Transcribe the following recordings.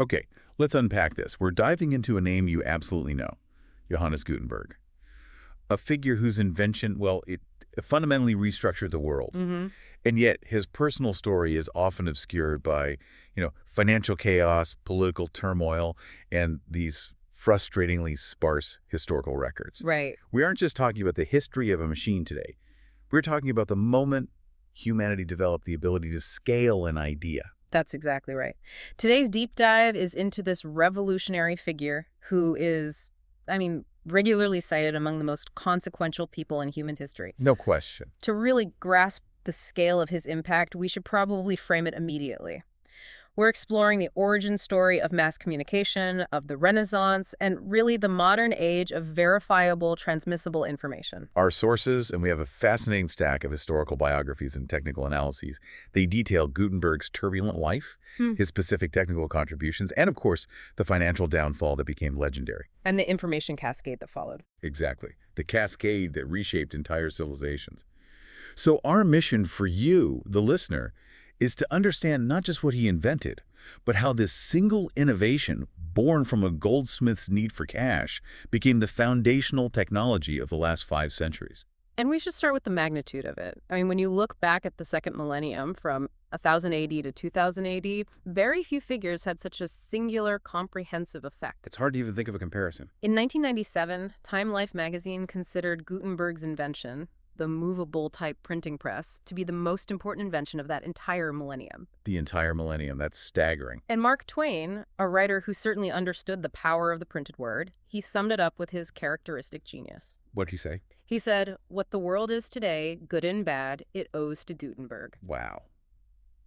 Okay, let's unpack this. We're diving into a name you absolutely know, Johannes Gutenberg. A figure whose invention, well, it fundamentally restructured the world. Mm-hmm. And yet his personal story is often obscured by, financial chaos, political turmoil, and these frustratingly sparse historical records. Right. We aren't just talking about the history of a machine today. We're talking about the moment humanity developed the ability to scale an idea. That's exactly right. Today's deep dive is into this revolutionary figure who is, regularly cited among the most consequential people in human history. No question. To really grasp the scale of his impact, we should probably frame it immediately. We're exploring the origin story of mass communication, of the Renaissance, and really the modern age of verifiable, transmissible information. Our sources, and we have a fascinating stack of historical biographies and technical analyses. They detail Gutenberg's turbulent life, his specific technical contributions, and of course, the financial downfall that became legendary. And the information cascade that followed. Exactly. The cascade that reshaped entire civilizations. So our mission for you, the listener, is to understand not just what he invented, but how this single innovation, born from a goldsmith's need for cash, became the foundational technology of the last 5 centuries. And we should start with the magnitude of it. When you look back at the second millennium, from 1000 AD to 2000 AD, very few figures had such a singular, comprehensive effect. It's hard to even think of a comparison. In 1997, Time Life magazine considered Gutenberg's invention, the movable-type printing press, to be the most important invention of that entire millennium. The entire millennium. That's staggering. And Mark Twain, a writer who certainly understood the power of the printed word, he summed it up with his characteristic genius. What'd he say? He said, "What the world is today, good and bad, it owes to Gutenberg." Wow.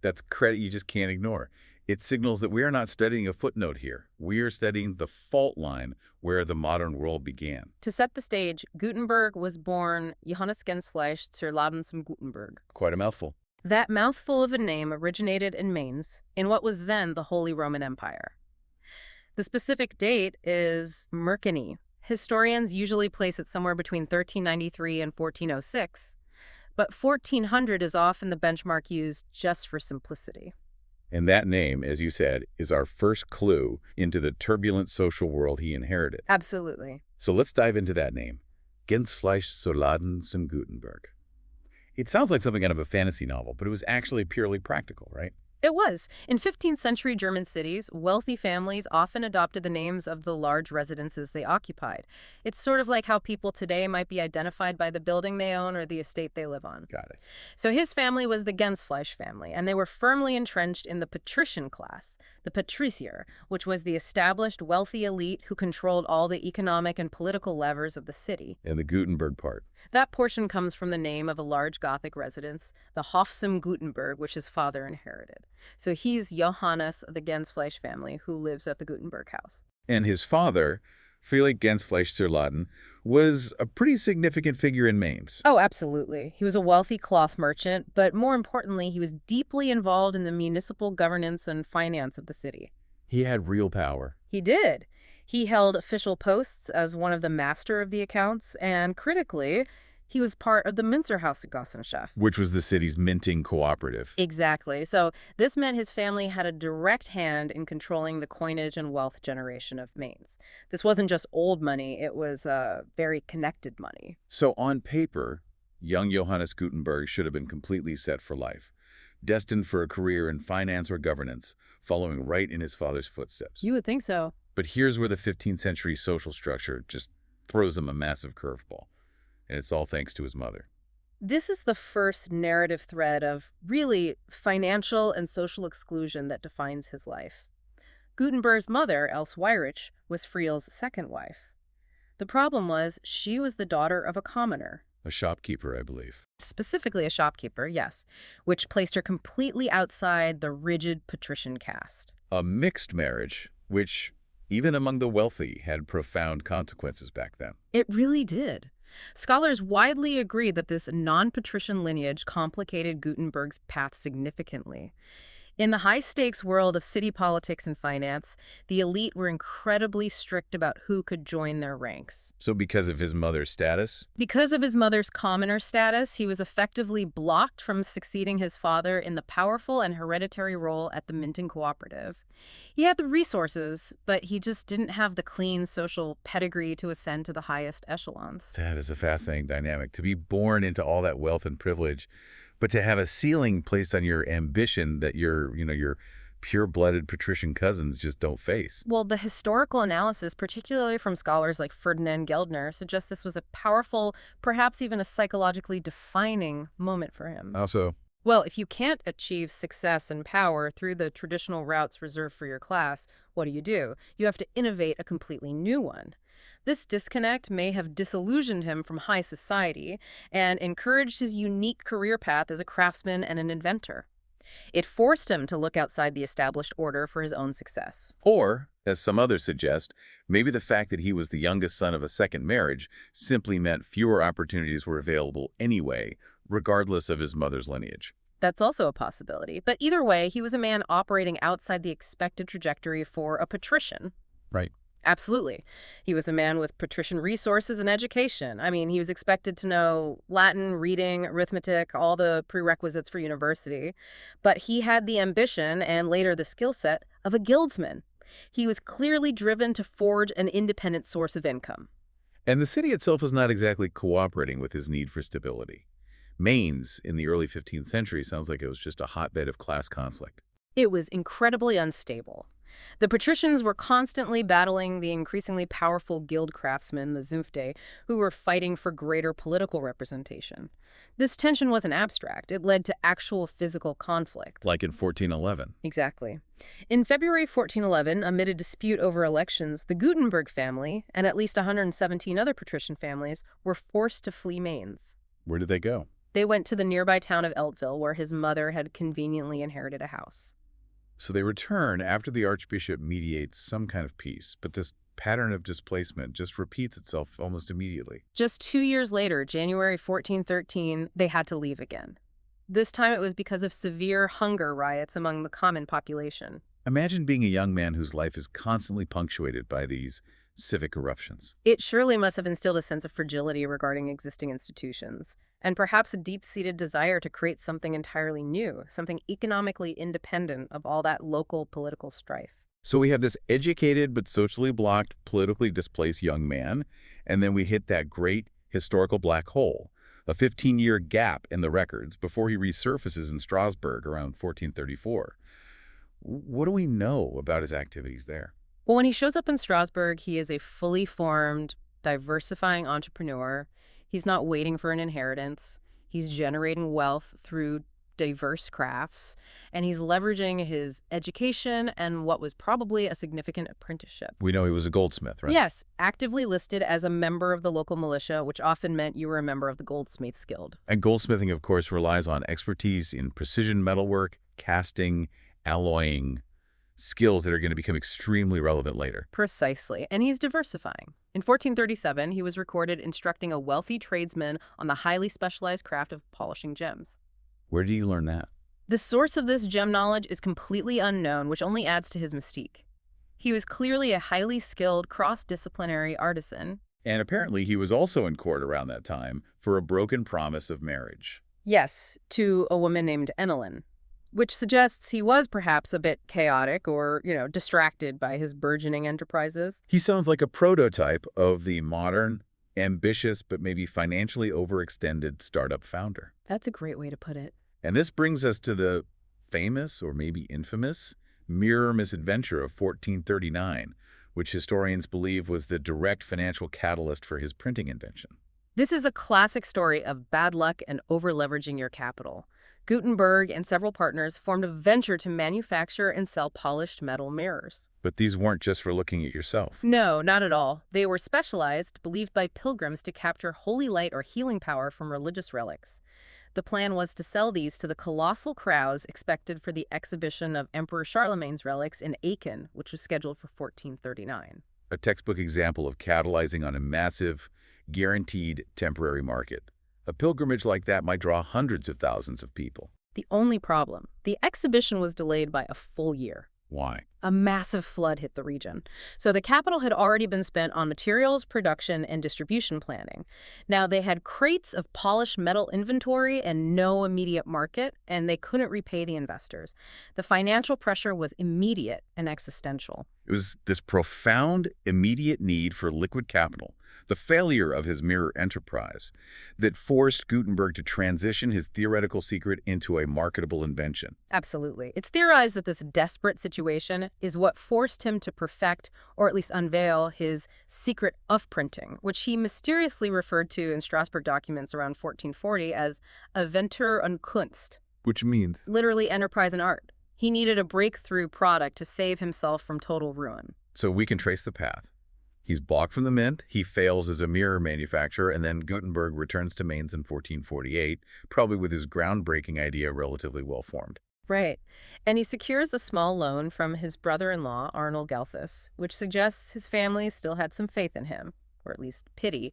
That's credit you just can't ignore. It signals that we are not studying a footnote here. We are studying the fault line where the modern world began. To set the stage, Gutenberg was born Johannes Gutenberg. Quite a mouthful. That mouthful of a name originated in Mainz, in what was then the Holy Roman Empire. The specific date is Mercani. Historians usually place it somewhere between 1393 and 1406, but 1400 is often the benchmark used just for simplicity. And that name, as you said, is our first clue into the turbulent social world he inherited. Absolutely. So let's dive into that name, Gänsefleisch zur Laden zum Gutenberg. It sounds like something out of a fantasy novel, but it was actually purely practical, right? It was. In 15th century German cities, wealthy families often adopted the names of the large residences they occupied. It's sort of like how people today might be identified by the building they own or the estate they live on. Got it. So his family was the Gänsefleisch family, and they were firmly entrenched in the patrician class, the patricier, which was the established wealthy elite who controlled all the economic and political levers of the city. And the Gutenberg part. That portion comes from the name of a large Gothic residence, the Hof zum Gutenberg, which his father inherited. So he's Johannes of the Gänsefleisch family who lives at the Gutenberg house. And his father, Felix Gänsefleisch zur Laden, was a pretty significant figure in Mainz. Oh, absolutely. He was a wealthy cloth merchant, but more importantly, he was deeply involved in the municipal governance and finance of the city. He had real power. He did. He held official posts as one of the master of the accounts, and critically, he was part of the Münzerhausgenossenschaft, Which was the city's minting cooperative. Exactly. So this meant his family had a direct hand in controlling the coinage and wealth generation of Mainz. This wasn't just old money, it was very connected money. So on paper, young Johannes Gutenberg should have been completely set for life, destined for a career in finance or governance, following right in his father's footsteps. You would think so. But here's where the 15th century social structure just throws him a massive curveball. And it's all thanks to his mother. This is the first narrative thread of really financial and social exclusion that defines his life. Gutenberg's mother, Else Weirich, was Friel's second wife. The problem was she was the daughter of a commoner. A shopkeeper, I believe. Specifically a shopkeeper, yes, which placed her completely outside the rigid patrician caste. A mixed marriage, which, even among the wealthy, had profound consequences back then. It really did. Scholars widely agree that this non-patrician lineage complicated Gutenberg's path significantly. In the high-stakes world of city politics and finance, the elite were incredibly strict about who could join their ranks. So because of his mother's status? Because of his mother's commoner status, he was effectively blocked from succeeding his father in the powerful and hereditary role at the minting cooperative. He had the resources, but he just didn't have the clean social pedigree to ascend to the highest echelons. That is a fascinating dynamic. To be born into all that wealth and privilege, but to have a ceiling placed on your ambition that your pure-blooded patrician cousins just don't face. Well, the historical analysis, particularly from scholars like Ferdinand Geldner, suggests this was a powerful, perhaps even a psychologically defining moment for him. Also, Well, if you can't achieve success and power through the traditional routes reserved for your class, what do? You have to innovate a completely new one. This disconnect may have disillusioned him from high society and encouraged his unique career path as a craftsman and an inventor. It forced him to look outside the established order for his own success. or, as some others suggest, maybe the fact that he was the youngest son of a second marriage simply meant fewer opportunities were available anyway, regardless of his mother's lineage. That's also a possibility. But either way, he was a man operating outside the expected trajectory for a patrician. Right. Absolutely. He was a man with patrician resources and education. I mean, he was expected to know Latin, reading, arithmetic, all the prerequisites for university. But he had the ambition and later the skill set of a guildsman. He was clearly driven to forge an independent source of income. And the city itself was not exactly cooperating with his need for stability. Mainz, in the early 15th century, sounds like it was just a hotbed of class conflict. It was incredibly unstable. The patricians were constantly battling the increasingly powerful guild craftsmen, the Zunfte, who were fighting for greater political representation. This tension wasn't abstract. It led to actual physical conflict. Like in 1411. Exactly. In February 1411, amid a dispute over elections, the Gutenberg family, and at least 117 other patrician families, were forced to flee Mainz. Where did they go? They went to the nearby town of Eltville, where his mother had conveniently inherited a house. So they return after the archbishop mediates some kind of peace, but this pattern of displacement just repeats itself almost immediately. Just 2 years later, January 1413, they had to leave again. This time it was because of severe hunger riots among the common population. Imagine being a young man whose life is constantly punctuated by these civic eruptions. It surely must have instilled a sense of fragility regarding existing institutions, and perhaps a deep-seated desire to create something entirely new, something economically independent of all that local political strife. So we have this educated but socially blocked, politically displaced young man, and then we hit that great historical black hole, a 15-year gap in the records before he resurfaces in Strasbourg around 1434. What do we know about his activities there? Well, when he shows up in Strasbourg, he is a fully formed, diversifying entrepreneur. He's not waiting for an inheritance. He's generating wealth through diverse crafts, and he's leveraging his education and what was probably a significant apprenticeship. We know he was a goldsmith, right? Yes, actively listed as a member of the local militia, which often meant you were a member of the Goldsmiths Guild. And goldsmithing, of course, relies on expertise in precision metalwork, casting, alloying, skills that are going to become extremely relevant later. Precisely, and he's diversifying. In 1437, he was recorded instructing a wealthy tradesman on the highly specialized craft of polishing gems. Where did he learn that? The source of this gem knowledge is completely unknown, which only adds to his mystique. He was clearly a highly skilled, cross-disciplinary artisan. And apparently he was also in court around that time for a broken promise of marriage. Yes, to a woman named Enelin, which suggests he was perhaps a bit chaotic or, distracted by his burgeoning enterprises. He sounds like a prototype of the modern, ambitious, but maybe financially overextended startup founder. That's a great way to put it. And this brings us to the famous, or maybe infamous, mirror misadventure of 1439, which historians believe was the direct financial catalyst for his printing invention. This is a classic story of bad luck and over-leveraging your capital. Gutenberg and several partners formed a venture to manufacture and sell polished metal mirrors. But these weren't just for looking at yourself. No, not at all. They were specialized, believed by pilgrims to capture holy light or healing power from religious relics. The plan was to sell these to the colossal crowds expected for the exhibition of Emperor Charlemagne's relics in Aachen, which was scheduled for 1439. A textbook example of capitalizing on a massive, guaranteed temporary market. A pilgrimage like that might draw hundreds of thousands of people. The only problem, the exhibition was delayed by a full year. Why? A massive flood hit the region. So the capital had already been spent on materials, production, and distribution planning. Now they had crates of polished metal inventory and no immediate market, and they couldn't repay the investors. The financial pressure was immediate and existential. It was this profound, immediate need for liquid capital, the failure of his mirror enterprise, that forced Gutenberg to transition his theoretical secret into a marketable invention. Absolutely. It's theorized that this desperate situation is what forced him to perfect, or at least unveil, his secret of printing, which he mysteriously referred to in Strasbourg documents around 1440 as Inventur und Kunst. Which means? Literally enterprise and art. He needed a breakthrough product to save himself from total ruin. So we can trace the path. He's balked from the mint, he fails as a mirror manufacturer, and then Gutenberg returns to Mainz in 1448, probably with his groundbreaking idea relatively well-formed. Right. And he secures a small loan from his brother-in-law, Arnold Gelthus, which suggests his family still had some faith in him, or at least pity.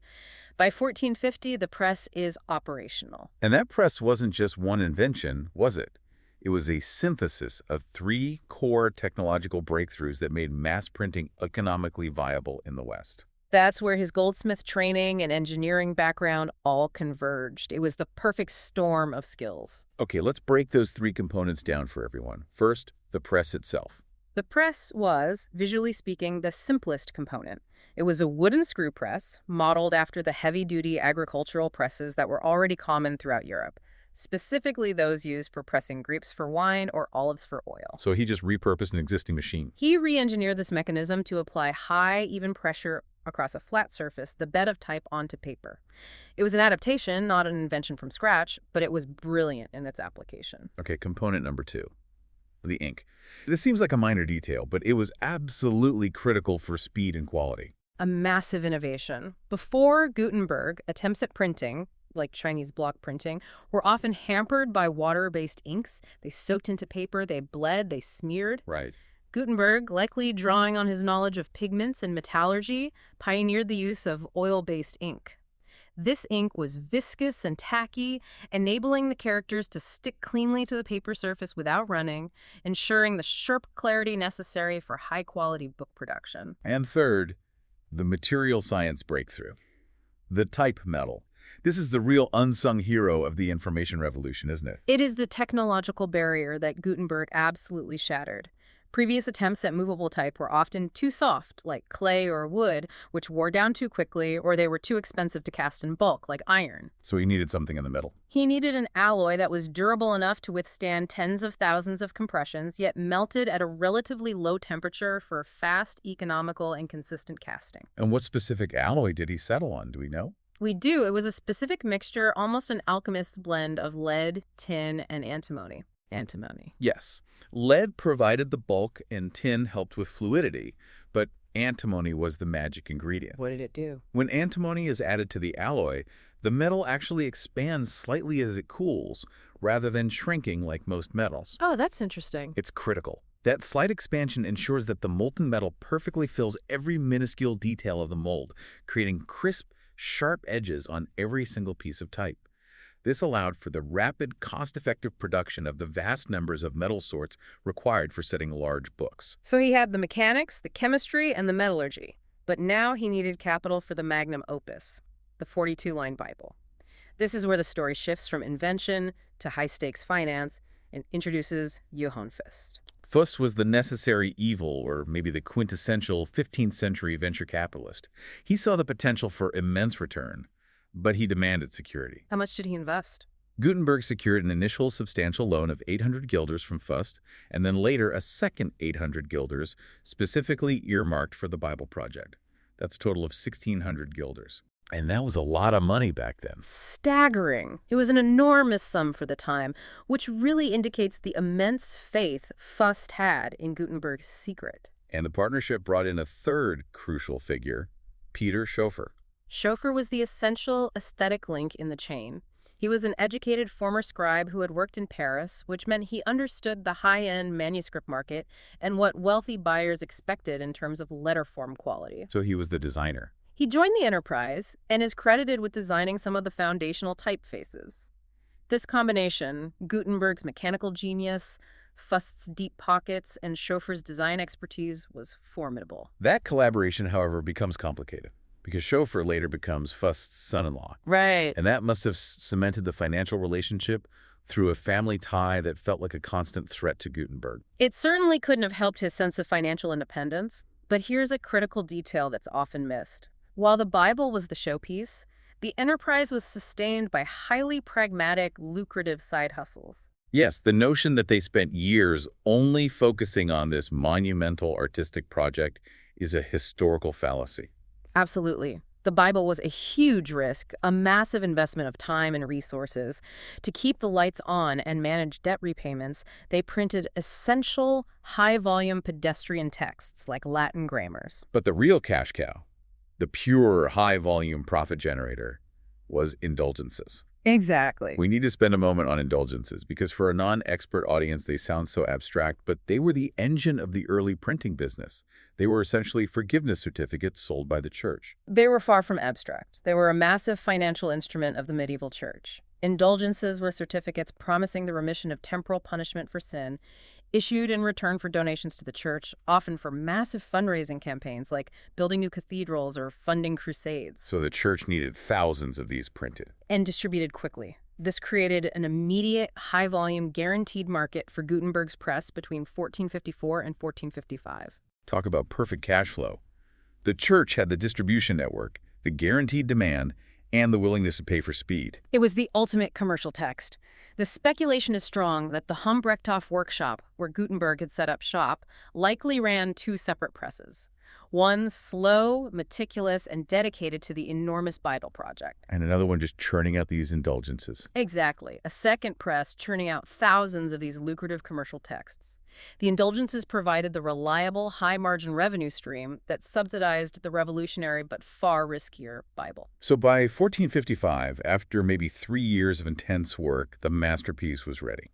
By 1450, the press is operational. And that press wasn't just one invention, was it? It was a synthesis of 3 core technological breakthroughs that made mass printing economically viable in the West. That's where his goldsmith training and engineering background all converged. It was the perfect storm of skills. Okay, let's break those 3 components down for everyone. First, the press itself. The press was, visually speaking, the simplest component. It was a wooden screw press, modeled after the heavy-duty agricultural presses that were already common throughout Europe, specifically those used for pressing grapes for wine or olives for oil. So he just repurposed an existing machine. He re-engineered this mechanism to apply high, even pressure across a flat surface, the bed of type onto paper. It was an adaptation, not an invention from scratch, but it was brilliant in its application. Okay, component number 2, the ink. This seems like a minor detail, but it was absolutely critical for speed and quality. A massive innovation. Before Gutenberg, attempts at printing, like Chinese block printing, were often hampered by water-based inks. They soaked into paper, they bled, they smeared. Right. Gutenberg, likely drawing on his knowledge of pigments and metallurgy, pioneered the use of oil-based ink. This ink was viscous and tacky, enabling the characters to stick cleanly to the paper surface without running, ensuring the sharp clarity necessary for high-quality book production. And third, the material science breakthrough. The type metal. This is the real unsung hero of the information revolution, isn't it? It is the technological barrier that Gutenberg absolutely shattered. Previous attempts at movable type were often too soft, like clay or wood, which wore down too quickly, or they were too expensive to cast in bulk, like iron. So he needed something in the middle. He needed an alloy that was durable enough to withstand tens of thousands of compressions, yet melted at a relatively low temperature for fast, economical, and consistent casting. And what specific alloy did he settle on, do we know? We do. It was a specific mixture, almost an alchemist's blend of lead, tin, and antimony. Antimony. Yes. Lead provided the bulk and tin helped with fluidity, but antimony was the magic ingredient. What did it do? When antimony is added to the alloy, the metal actually expands slightly as it cools, rather than shrinking like most metals. Oh, that's interesting. It's critical. That slight expansion ensures that the molten metal perfectly fills every minuscule detail of the mold, creating crisp, sharp edges on every single piece of type. This allowed for the rapid, cost-effective production of the vast numbers of metal sorts required for setting large books. So he had the mechanics, the chemistry, and the metallurgy. But now he needed capital for the magnum opus, the 42-line Bible. This is where the story shifts from invention to high-stakes finance and introduces Johann Fust. Fust was the necessary evil, or maybe the quintessential 15th century venture capitalist. He saw the potential for immense return, but he demanded security. How much did he invest? Gutenberg secured an initial substantial loan of 800 guilders from Fust, and then later a second 800 guilders, specifically earmarked for the Bible project. That's a total of 1,600 guilders. And that was a lot of money back then. Staggering. It was an enormous sum for the time, which really indicates the immense faith Fust had in Gutenberg's secret. And the partnership brought in a third crucial figure, Peter Schoeffer. Schoeffer was the essential aesthetic link in the chain. He was an educated former scribe who had worked in Paris, which meant he understood the high-end manuscript market and what wealthy buyers expected in terms of letter form quality. So he was the designer. He joined the enterprise and is credited with designing some of the foundational typefaces. This combination, Gutenberg's mechanical genius, Fust's deep pockets, and Schoeffer's design expertise, was formidable. That collaboration, however, becomes complicated because Schoeffer later becomes Fust's son-in-law. Right. And that must have cemented the financial relationship through a family tie that felt like a constant threat to Gutenberg. It certainly couldn't have helped his sense of financial independence, but here's a critical detail that's often missed. While the Bible was the showpiece, the enterprise was sustained by highly pragmatic, lucrative side hustles. Yes, the notion that they spent years only focusing on this monumental artistic project is a historical fallacy. Absolutely. The Bible was a huge risk, a massive investment of time and resources. To keep the lights on and manage debt repayments, they printed essential, high-volume pedestrian texts like Latin grammars. But the real cash cow, the pure high-volume profit generator, was indulgences. Exactly. We need to spend a moment on indulgences because for a non-expert audience, they sound so abstract, but they were the engine of the early printing business. They were essentially forgiveness certificates sold by the church. They were far from abstract. They were a massive financial instrument of the medieval church. Indulgences were certificates promising the remission of temporal punishment for sin, issued in return for donations to the church, often for massive fundraising campaigns like building new cathedrals or funding crusades. So the church needed thousands of these printed. And distributed quickly. This created an immediate, high-volume, guaranteed market for Gutenberg's press between 1454 and 1455. Talk about perfect cash flow. The church had the distribution network, the guaranteed demand, and the willingness to pay for speed. It was the ultimate commercial text. The speculation is strong that the Humbrechthof workshop, where Gutenberg had set up shop, likely ran two separate presses. One slow, meticulous, and dedicated to the enormous Bible project. And another one just churning out these indulgences. Exactly. A second press churning out thousands of these lucrative commercial texts. The indulgences provided the reliable, high-margin revenue stream that subsidized the revolutionary but far riskier Bible. So by 1455, after maybe 3 years of intense work, the masterpiece was ready.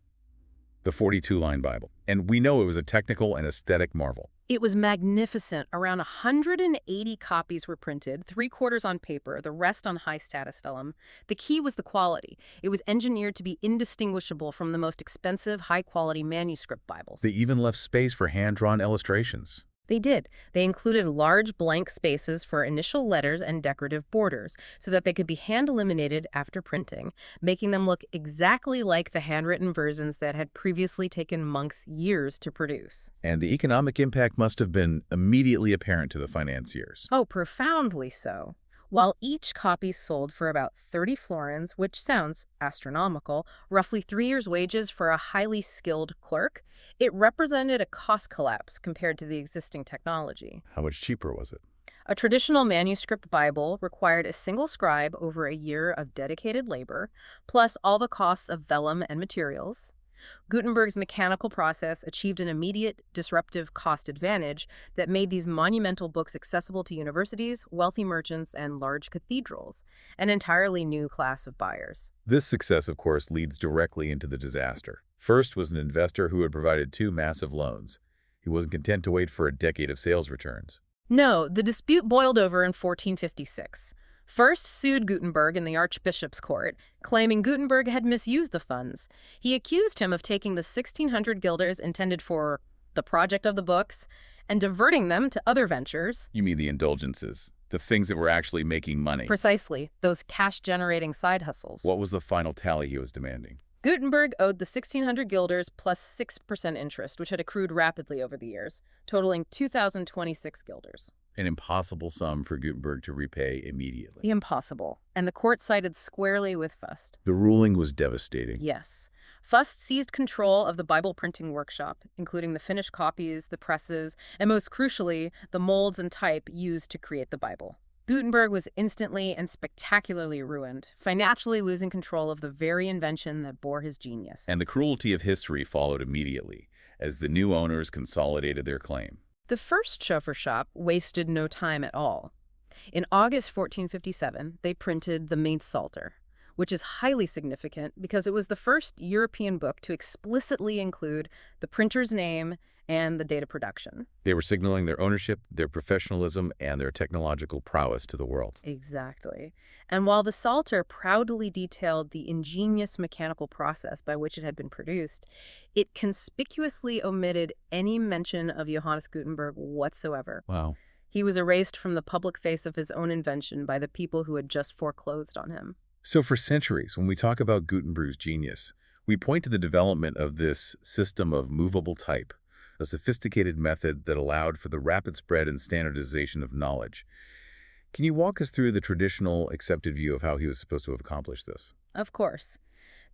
The 42-line Bible. And we know it was a technical and aesthetic marvel. It was magnificent. Around 180 copies were printed, 3/4 on paper, the rest on high-status vellum. The key was the quality. It was engineered to be indistinguishable from the most expensive, high-quality manuscript Bibles. They even left space for hand-drawn illustrations. They did. They included large blank spaces for initial letters and decorative borders so that they could be hand-illuminated after printing, making them look exactly like the handwritten versions that had previously taken monks years to produce. And the economic impact must have been immediately apparent to the financiers. Oh, profoundly so. While each copy sold for about 30 florins, which sounds astronomical, roughly 3 years' wages for a highly skilled clerk, it represented a cost collapse compared to the existing technology. How much cheaper was it? A traditional manuscript Bible required a single scribe over a year of dedicated labor, plus all the costs of vellum and materials. Gutenberg's mechanical process achieved an immediate, disruptive cost advantage that made these monumental books accessible to universities, wealthy merchants, and large cathedrals, an entirely new class of buyers. This success, of course, leads directly into the disaster. First was an investor who had provided 2 massive loans. He wasn't content to wait for a decade of sales returns. No, the dispute boiled over in 1456. First sued Gutenberg in the Archbishop's court, claiming Gutenberg had misused the funds. He accused him of taking the 1,600 guilders intended for the project of the books and diverting them to other ventures. You mean the indulgences, the things that were actually making money. Precisely, those cash-generating side hustles. What was the final tally he was demanding? Gutenberg owed the 1,600 guilders plus 6% interest, which had accrued rapidly over the years, totaling 2,026 guilders. An impossible sum for Gutenberg to repay immediately. The impossible. And the court sided squarely with Fust. The ruling was devastating. Yes. Fust seized control of the Bible printing workshop, including the finished copies, the presses, and most crucially, the molds and type used to create the Bible. Gutenberg was instantly and spectacularly ruined, financially losing control of the very invention that bore his genius. And the cruelty of history followed immediately, as the new owners consolidated their claim. The first Schoeffer shop wasted no time at all. In August 1457, they printed the Main Psalter, which is highly significant because it was the first European book to explicitly include the printer's name and the data production. They were signaling their ownership, their professionalism, and their technological prowess to the world. Exactly. And while the Psalter proudly detailed the ingenious mechanical process by which it had been produced, it conspicuously omitted any mention of Johannes Gutenberg whatsoever. Wow. He was erased from the public face of his own invention by the people who had just foreclosed on him. So for centuries, when we talk about Gutenberg's genius, we point to the development of this system of movable type, a sophisticated method that allowed for the rapid spread and standardization of knowledge. Can you walk us through the traditional accepted view of how he was supposed to have accomplished this? Of course.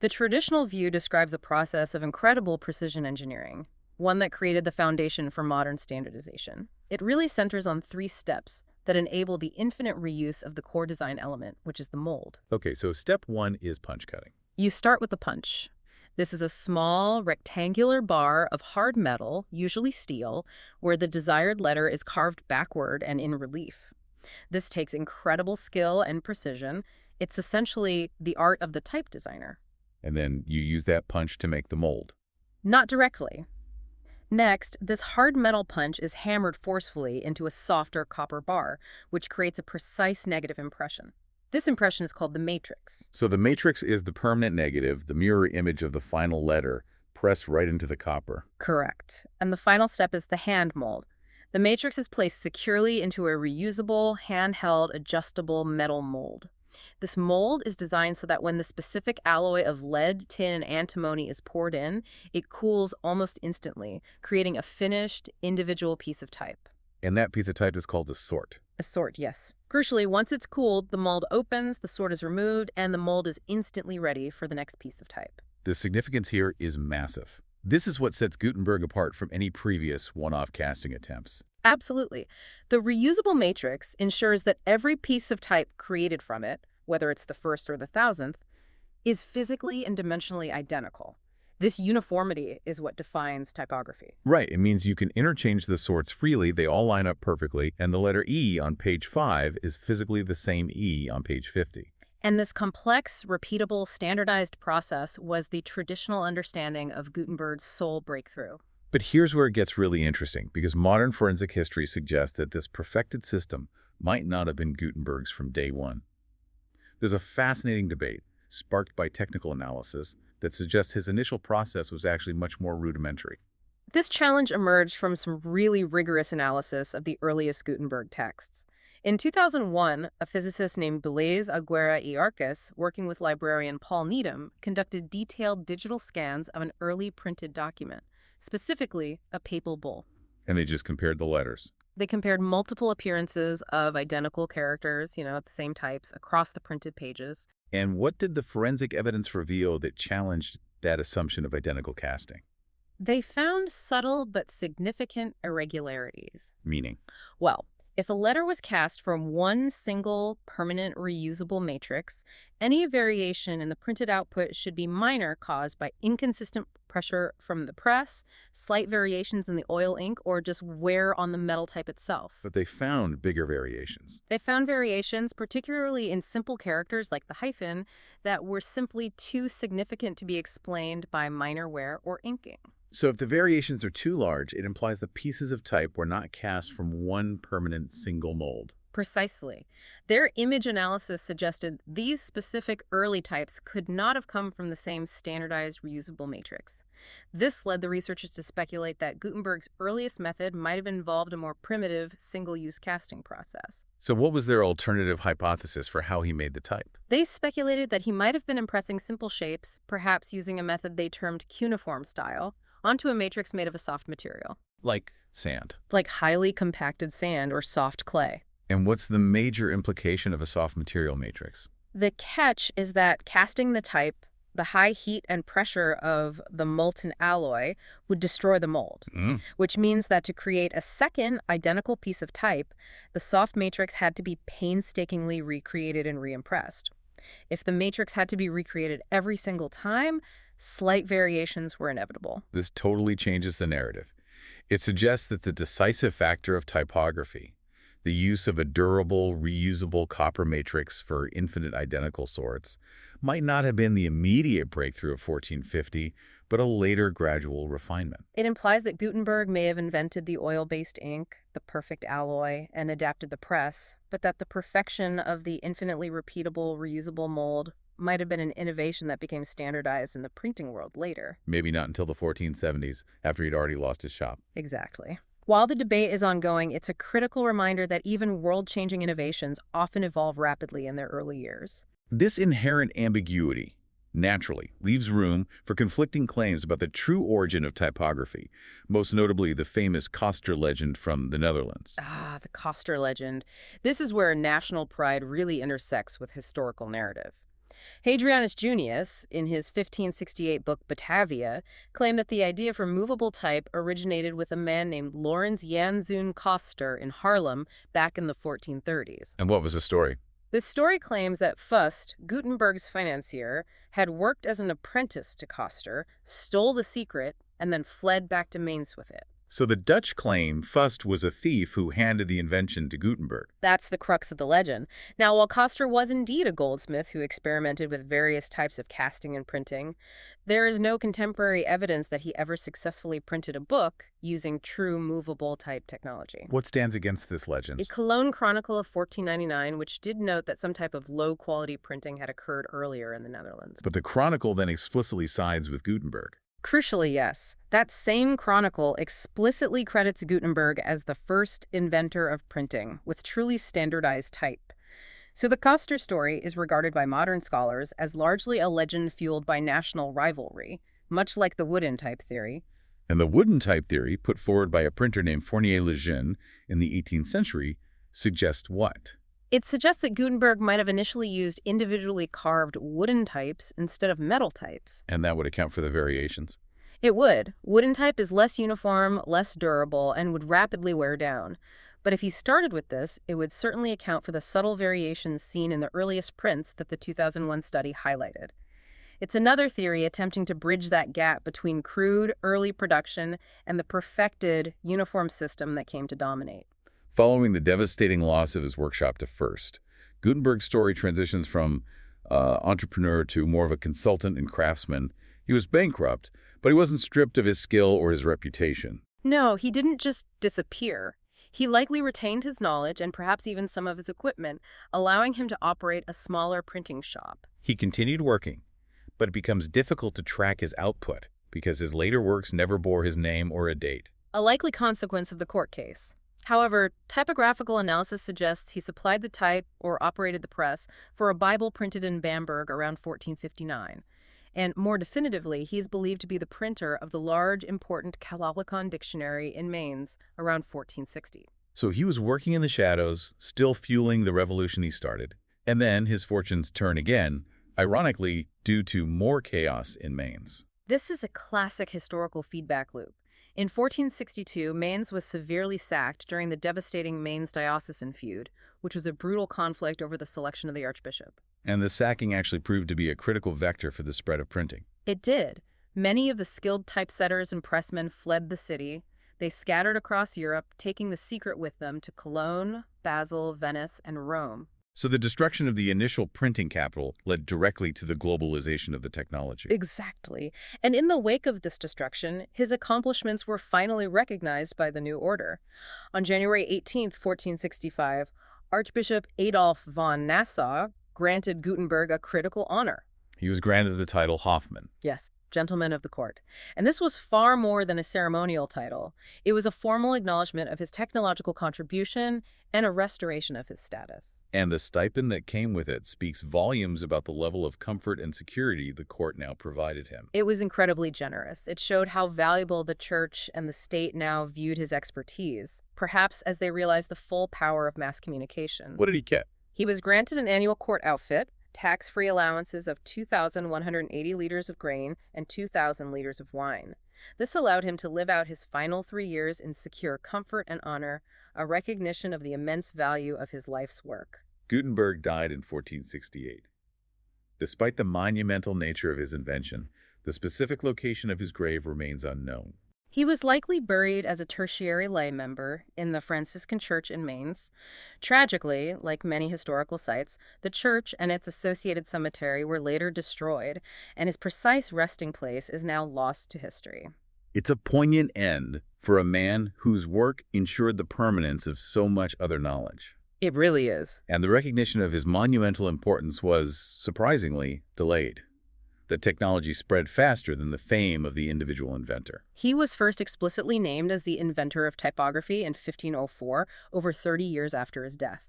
The traditional view describes a process of incredible precision engineering, one that created the foundation for modern standardization. It really centers on 3 steps that enable the infinite reuse of the core design element, which is the mold. Okay, so step 1 is punch cutting. You start with the punch. This is a small, rectangular bar of hard metal, usually steel, where the desired letter is carved backward and in relief. This takes incredible skill and precision. It's essentially the art of the type designer. And then you use that punch to make the mold. Not directly. Next, this hard metal punch is hammered forcefully into a softer copper bar, which creates a precise negative impression. This impression is called the matrix. So the matrix is the permanent negative, the mirror image of the final letter, pressed right into the copper. Correct. And the final step is the hand mold. The matrix is placed securely into a reusable, handheld, adjustable metal mold. This mold is designed so that when the specific alloy of lead, tin, and antimony is poured in, it cools almost instantly, creating a finished, individual piece of type. And that piece of type is called a sort. A sort, yes. Crucially, once it's cooled, the mold opens, the sort is removed, and the mold is instantly ready for the next piece of type. The significance here is massive. This is what sets Gutenberg apart from any previous one-off casting attempts. Absolutely. The reusable matrix ensures that every piece of type created from it, whether it's the first or the 1,000th, is physically and dimensionally identical. This uniformity is what defines typography. Right, it means you can interchange the sorts freely, they all line up perfectly, and the letter E on page 5 is physically the same E on page 50. And this complex, repeatable, standardized process was the traditional understanding of Gutenberg's sole breakthrough. But here's where it gets really interesting, because modern forensic history suggests that this perfected system might not have been Gutenberg's from day one. There's a fascinating debate, sparked by technical analysis, that suggests his initial process was actually much more rudimentary. This challenge emerged from some really rigorous analysis of the earliest Gutenberg texts. In 2001, a physicist named Blaise Aguirre y Arcas, working with librarian Paul Needham, conducted detailed digital scans of an early printed document, specifically a papal bull. And they just compared the letters. They compared multiple appearances of identical characters, the same types, across the printed pages. And what did the forensic evidence reveal that challenged that assumption of identical casting? They found subtle but significant irregularities. Meaning? Well, if a letter was cast from one single permanent reusable matrix, any variation in the printed output should be minor, caused by inconsistent pressure from the press, slight variations in the oil ink, or just wear on the metal type itself. But they found bigger variations. They found variations, particularly in simple characters like the hyphen, that were simply too significant to be explained by minor wear or inking. So if the variations are too large, it implies the pieces of type were not cast from one permanent single mold. Precisely. Their image analysis suggested these specific early types could not have come from the same standardized reusable matrix. This led the researchers to speculate that Gutenberg's earliest method might have involved a more primitive, single-use casting process. So what was their alternative hypothesis for how he made the type? They speculated that he might have been impressing simple shapes, perhaps using a method they termed cuneiform style, onto a matrix made of a soft material. Like sand. Like highly compacted sand or soft clay. And what's the major implication of a soft material matrix? The catch is that casting the type, the high heat and pressure of the molten alloy would destroy the mold, which means that to create a second identical piece of type, the soft matrix had to be painstakingly recreated and reimpressed. If the matrix had to be recreated every single time, slight variations were inevitable. This totally changes the narrative. It suggests that the decisive factor of typography, The use of a durable, reusable copper matrix for infinite identical sorts might not have been the immediate breakthrough of 1450, but a later gradual refinement. It implies that Gutenberg may have invented the oil-based ink, the perfect alloy, and adapted the press, but that the perfection of the infinitely repeatable, reusable mold might have been an innovation that became standardized in the printing world later. Maybe not until the 1470s, after he'd already lost his shop. Exactly. While the debate is ongoing, it's a critical reminder that even world-changing innovations often evolve rapidly in their early years. This inherent ambiguity, naturally, leaves room for conflicting claims about the true origin of typography, most notably the famous Coster legend from the Netherlands. Ah, the Coster legend. This is where national pride really intersects with historical narrative. Hadrianus Junius, in his 1568 book Batavia, claimed that the idea for movable type originated with a man named Lorenz Janszoon Coster in Haarlem back in the 1430s. And what was the story? This story claims that Fust, Gutenberg's financier, had worked as an apprentice to Coster, stole the secret, and then fled back to Mainz with it. So the Dutch claim Fust was a thief who handed the invention to Gutenberg. That's the crux of the legend. Now, while Coster was indeed a goldsmith who experimented with various types of casting and printing, there is no contemporary evidence that he ever successfully printed a book using true movable type technology. What stands against this legend? A Cologne Chronicle of 1499, which did note that some type of low-quality printing had occurred earlier in the Netherlands. But the Chronicle then explicitly sides with Gutenberg. Crucially, yes. That same chronicle explicitly credits Gutenberg as the first inventor of printing, with truly standardized type. So the Coster story is regarded by modern scholars as largely a legend fueled by national rivalry, much like the wooden type theory. And the wooden type theory, put forward by a printer named Fournier-Lejeune in the 18th century, suggests what? It suggests that Gutenberg might have initially used individually carved wooden types instead of metal types. And that would account for the variations. It would. Wooden type is less uniform, less durable, and would rapidly wear down. But if he started with this, it would certainly account for the subtle variations seen in the earliest prints that the 2001 study highlighted. It's another theory attempting to bridge that gap between crude, early production and the perfected, uniform system that came to dominate. Following the devastating loss of his workshop to Fust, Gutenberg's story transitions from entrepreneur to more of a consultant and craftsman. He was bankrupt, but he wasn't stripped of his skill or his reputation. No, he didn't just disappear. He likely retained his knowledge and perhaps even some of his equipment, allowing him to operate a smaller printing shop. He continued working, but it becomes difficult to track his output because his later works never bore his name or a date. A likely consequence of the court case. However, typographical analysis suggests he supplied the type or operated the press for a Bible printed in Bamberg around 1459. And more definitively, he is believed to be the printer of the large, important Catholicon dictionary in Mainz around 1460. So he was working in the shadows, still fueling the revolution he started. And then his fortunes turn again, ironically due to more chaos in Mainz. This is a classic historical feedback loop. In 1462, Mainz was severely sacked during the devastating Mainz diocesan feud, which was a brutal conflict over the selection of the archbishop. And the sacking actually proved to be a critical vector for the spread of printing. It did. Many of the skilled typesetters and pressmen fled the city. They scattered across Europe, taking the secret with them to Cologne, Basel, Venice, and Rome. So the destruction of the initial printing capital led directly to the globalization of the technology. Exactly. And in the wake of this destruction, his accomplishments were finally recognized by the new order. On January 18, 1465, Archbishop Adolf von Nassau granted Gutenberg a critical honor. He was granted the title Hoffman. Yes, Gentleman of the Court. And this was far more than a ceremonial title. It was a formal acknowledgement of his technological contribution and a restoration of his status. And the stipend that came with it speaks volumes about the level of comfort and security the court now provided him. It was incredibly generous. It showed how valuable the church and the state now viewed his expertise, perhaps as they realized the full power of mass communication. What did he get? He was granted an annual court outfit, tax-free allowances of 2,180 liters of grain and 2,000 liters of wine. This allowed him to live out his final 3 years in secure comfort and honor, a recognition of the immense value of his life's work. Gutenberg died in 1468. Despite the monumental nature of his invention, the specific location of his grave remains unknown. He was likely buried as a tertiary lay member in the Franciscan church in Mainz. Tragically, like many historical sites, the church and its associated cemetery were later destroyed, and his precise resting place is now lost to history. It's a poignant end for a man whose work ensured the permanence of so much other knowledge. It really is. And the recognition of his monumental importance was, surprisingly, delayed. The technology spread faster than the fame of the individual inventor. He was first explicitly named as the inventor of typography in 1504, over 30 years after his death.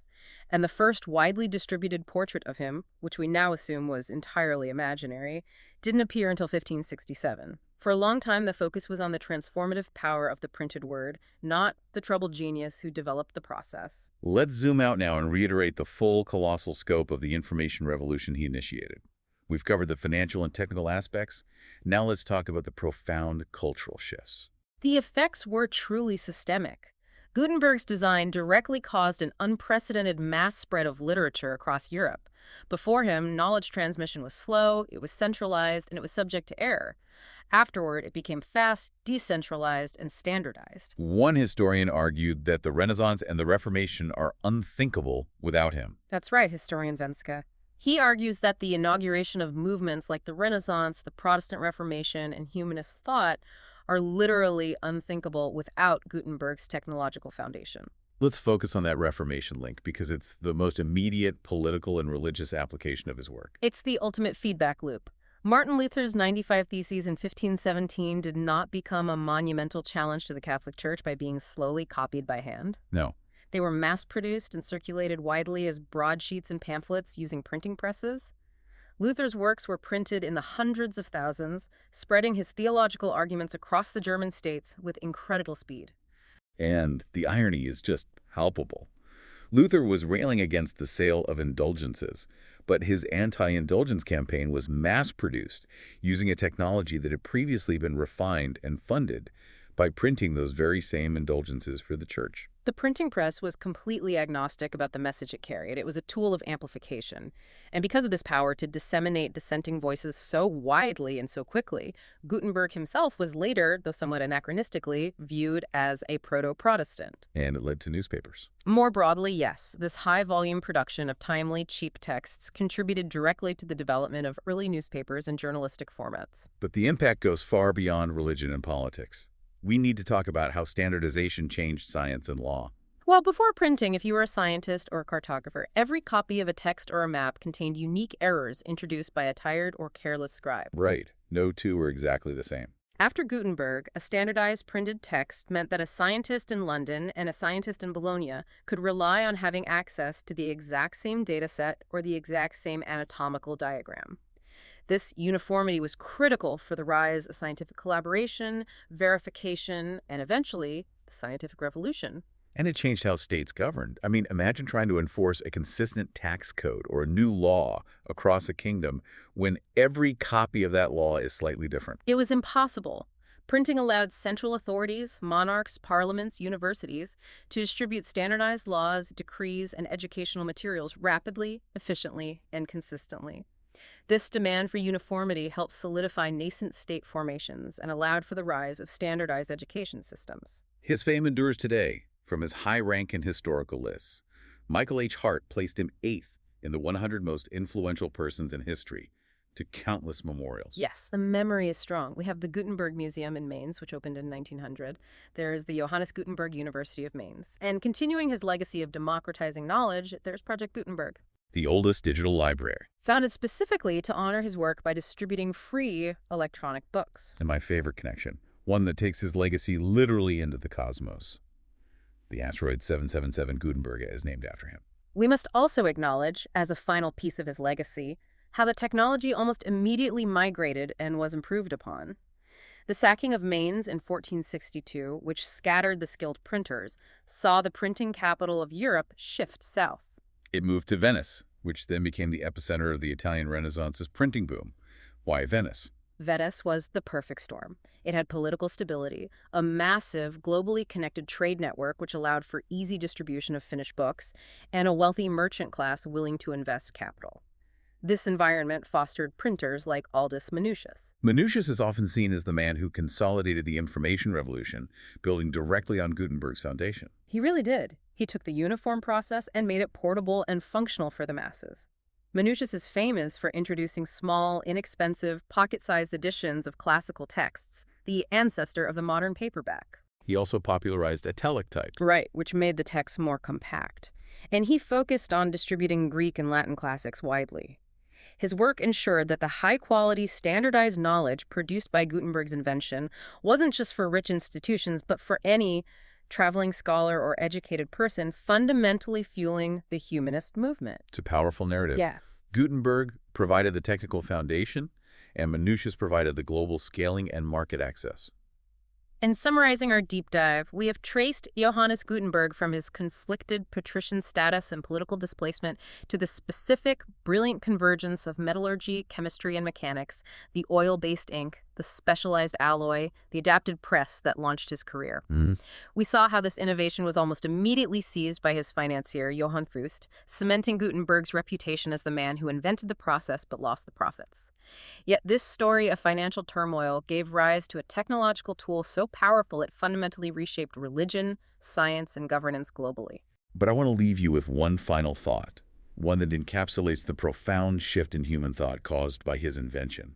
And the first widely distributed portrait of him, which we now assume was entirely imaginary, didn't appear until 1567. For a long time, the focus was on the transformative power of the printed word, not the troubled genius who developed the process. Let's zoom out now and reiterate the full colossal scope of the information revolution he initiated. We've covered the financial and technical aspects. Now let's talk about the profound cultural shifts. The effects were truly systemic. Gutenberg's design directly caused an unprecedented mass spread of literature across Europe. Before him, knowledge transmission was slow, it was centralized, and it was subject to error. Afterward, it became fast, decentralized, and standardized. One historian argued that the Renaissance and the Reformation are unthinkable without him. That's right, historian Venska. He argues that the inauguration of movements like the Renaissance, the Protestant Reformation, and humanist thought are literally unthinkable without Gutenberg's technological foundation. Let's focus on that Reformation link because it's the most immediate political and religious application of his work. It's the ultimate feedback loop. Martin Luther's 95 Theses in 1517 did not become a monumental challenge to the Catholic Church by being slowly copied by hand. No. They were mass-produced and circulated widely as broadsheets and pamphlets using printing presses. Luther's works were printed in the hundreds of thousands, spreading his theological arguments across the German states with incredible speed. And the irony is just palpable. Luther was railing against the sale of indulgences, but his anti-indulgence campaign was mass-produced using a technology that had previously been refined and funded by printing those very same indulgences for the church. The printing press was completely agnostic about the message it carried. It was a tool of amplification. And because of this power to disseminate dissenting voices so widely and so quickly, Gutenberg himself was later, though somewhat anachronistically, viewed as a proto-Protestant. And it led to newspapers. More broadly, yes, this high-volume production of timely, cheap texts contributed directly to the development of early newspapers and journalistic formats. But the impact goes far beyond religion and politics. We need to talk about how standardization changed science and law. Well, before printing, if you were a scientist or a cartographer, every copy of a text or a map contained unique errors introduced by a tired or careless scribe. Right. No two are exactly the same. After Gutenberg, a standardized printed text meant that a scientist in London and a scientist in Bologna could rely on having access to the exact same dataset or the exact same anatomical diagram. This uniformity was critical for the rise of scientific collaboration, verification, and eventually, the scientific revolution. And it changed how states governed. I mean, imagine trying to enforce a consistent tax code or a new law across a kingdom when every copy of that law is slightly different. It was impossible. Printing allowed central authorities, monarchs, parliaments, universities to distribute standardized laws, decrees, and educational materials rapidly, efficiently, and consistently. This demand for uniformity helped solidify nascent state formations and allowed for the rise of standardized education systems. His fame endures today, from his high rank in historical lists. Michael H. Hart placed him 8th in the 100 most influential persons in history, to countless memorials. Yes, the memory is strong. We have the Gutenberg Museum in Mainz, which opened in 1900. There is the Johannes Gutenberg University of Mainz. And continuing his legacy of democratizing knowledge, there's Project Gutenberg, The oldest digital library. founded specifically to honor his work by distributing free electronic books. And my favorite connection, one that takes his legacy literally into the cosmos. The asteroid 777 Gutenberg is named after him. We must also acknowledge, as a final piece of his legacy, how the technology almost immediately migrated and was improved upon. The sacking of Mainz in 1462, which scattered the skilled printers, saw the printing capital of Europe shift south. It moved to Venice, which then became the epicenter of the Italian Renaissance's printing boom. Why Venice? Venice was the perfect storm. It had political stability, a massive, globally connected trade network which allowed for easy distribution of finished books, and a wealthy merchant class willing to invest capital. This environment fostered printers like Aldus Manutius. Manutius is often seen as the man who consolidated the information revolution, building directly on Gutenberg's foundation. He really did. He took the uniform process and made it portable and functional for the masses. Manutius is famous for introducing small, inexpensive, pocket-sized editions of classical texts, the ancestor of the modern paperback. He also popularized italic type. Right, which made the text more compact. And he focused on distributing Greek and Latin classics widely. His work ensured that the high-quality, standardized knowledge produced by Gutenberg's invention wasn't just for rich institutions, but for any traveling scholar or educated person, fundamentally fueling the humanist movement. It's a powerful narrative. Yeah. Gutenberg provided the technical foundation, and Manutius provided the global scaling and market access. In summarizing our deep dive, we have traced Johannes Gutenberg from his conflicted patrician status and political displacement to the specific, brilliant convergence of metallurgy, chemistry, and mechanics, the oil-based ink, the specialized alloy, the adapted press that launched his career. We saw how this innovation was almost immediately seized by his financier, Johann Faust, cementing Gutenberg's reputation as the man who invented the process but lost the profits. Yet this story of financial turmoil gave rise to a technological tool so powerful it fundamentally reshaped religion, science, and governance globally. But I want to leave you with one final thought, one that encapsulates the profound shift in human thought caused by his invention.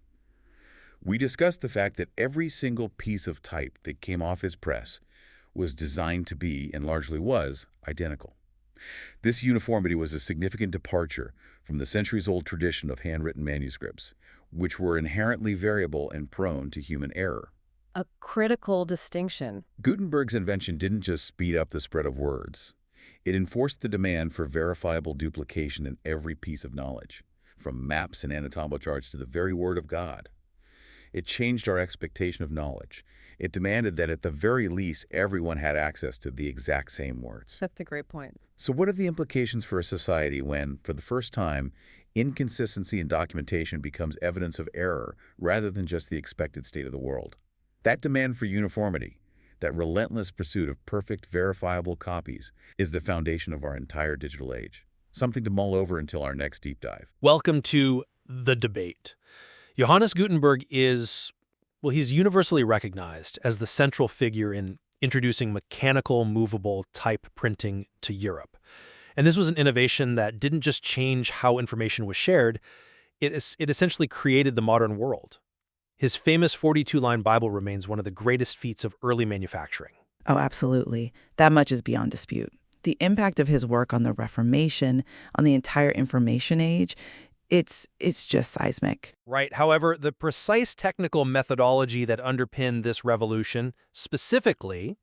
We discussed the fact that every single piece of type that came off his press was designed to be, and largely was, identical. This uniformity was a significant departure from the centuries-old tradition of handwritten manuscripts, which were inherently variable and prone to human error. A critical distinction. Gutenberg's invention didn't just speed up the spread of words. It enforced the demand for verifiable duplication in every piece of knowledge, from maps and anatomical charts to the very word of God. It changed our expectation of knowledge. It demanded that at the very least, everyone had access to the exact same words. That's a great point. So what are the implications for a society when, for the first time, inconsistency in documentation becomes evidence of error rather than just the expected state of the world? That demand for uniformity, that relentless pursuit of perfect, verifiable copies, is the foundation of our entire digital age. Something to mull over until our next deep dive. Welcome to The Debate. Johannes Gutenberg is, well, he's universally recognized as the central figure in introducing mechanical, movable type printing to Europe. And this was an innovation that didn't just change how information was shared, it essentially created the modern world. His famous 42-line Bible remains one of the greatest feats of early manufacturing. Oh, absolutely. That much is beyond dispute. The impact of his work on the Reformation, on the entire information age, it's just seismic. Right. However, the precise technical methodology that underpinned this revolution, specifically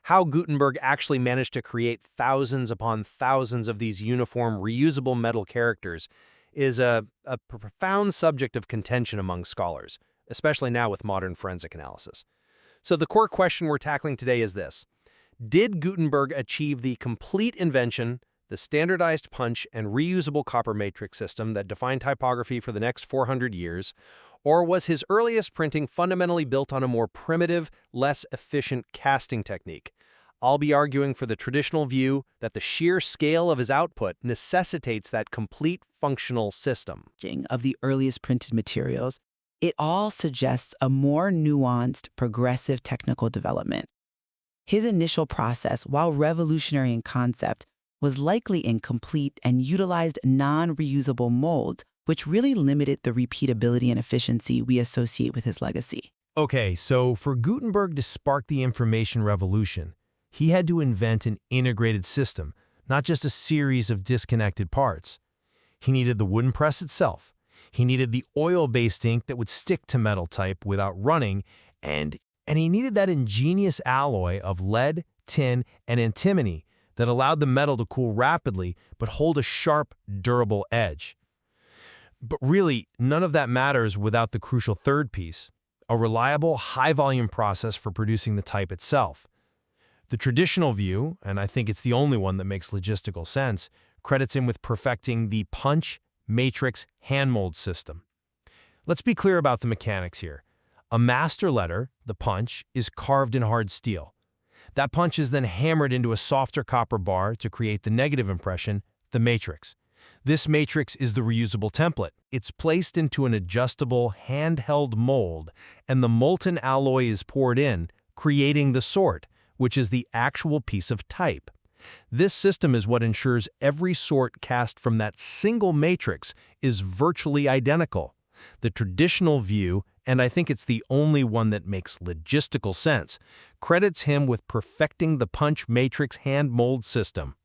how Gutenberg actually managed to create thousands upon thousands of these uniform, reusable metal characters, is a profound subject of contention among scholars, especially now with modern forensic analysis. So the core question we're tackling today is this: did Gutenberg achieve the complete invention, the standardized punch and reusable copper matrix system that defined typography for the next 400 years, or was his earliest printing fundamentally built on a more primitive, less efficient casting technique? I'll be arguing for the traditional view that the sheer scale of his output necessitates that complete functional system. Of the earliest printed materials, it all suggests a more nuanced, progressive technical development. His initial process, while revolutionary in concept, was likely incomplete and utilized non-reusable molds, which really limited the repeatability and efficiency we associate with his legacy. Okay, so for Gutenberg to spark the information revolution, he had to invent an integrated system, not just a series of disconnected parts. He needed the wooden press itself. He needed the oil-based ink that would stick to metal type without running, and he needed that ingenious alloy of lead, tin, and antimony that allowed the metal to cool rapidly but hold a sharp, durable edge. But really, none of that matters without the crucial third piece, a reliable, high-volume process for producing the type itself. The traditional view, and I think it's the only one that makes logistical sense, credits him with perfecting the punch, matrix, hand mold system. Let's be clear about the mechanics here. A master letter, the punch, is carved in hard steel. That punch is then hammered into a softer copper bar to create the negative impression, the matrix. This matrix is the reusable template. It's placed into an adjustable, handheld mold, and the molten alloy is poured in, creating the sort, which is the actual piece of type. This system is what ensures every sort cast from that single matrix is virtually identical. The traditional view, and I think it's the only one that makes logistical sense, credits him with perfecting the punch matrix hand mold system.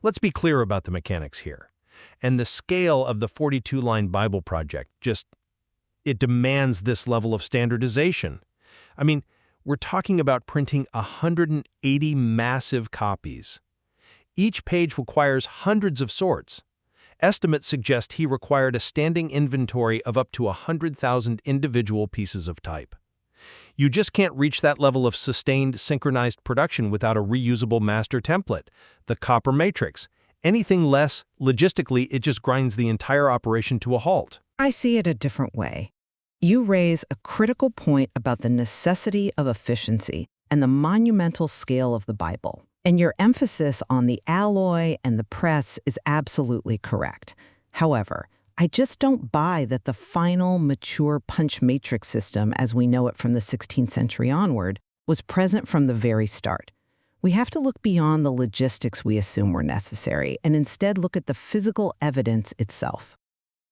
Let's be clear about the mechanics here. And the scale of the 42-line Bible project it demands this level of standardization. I mean, we're talking about printing 180 massive copies. Each page requires hundreds of sorts. Estimates suggest he required a standing inventory of up to 100,000 individual pieces of type. You just can't reach that level of sustained, synchronized production without a reusable master template, the copper matrix. Anything less, logistically, it just grinds the entire operation to a halt. I see it a different way. You raise a critical point about the necessity of efficiency and the monumental scale of the Bible. And your emphasis on the alloy and the press is absolutely correct. However, I just don't buy that the final, mature punch matrix system, as we know it from the 16th century onward, was present from the very start. We have to look beyond the logistics we assume were necessary and instead look at the physical evidence itself.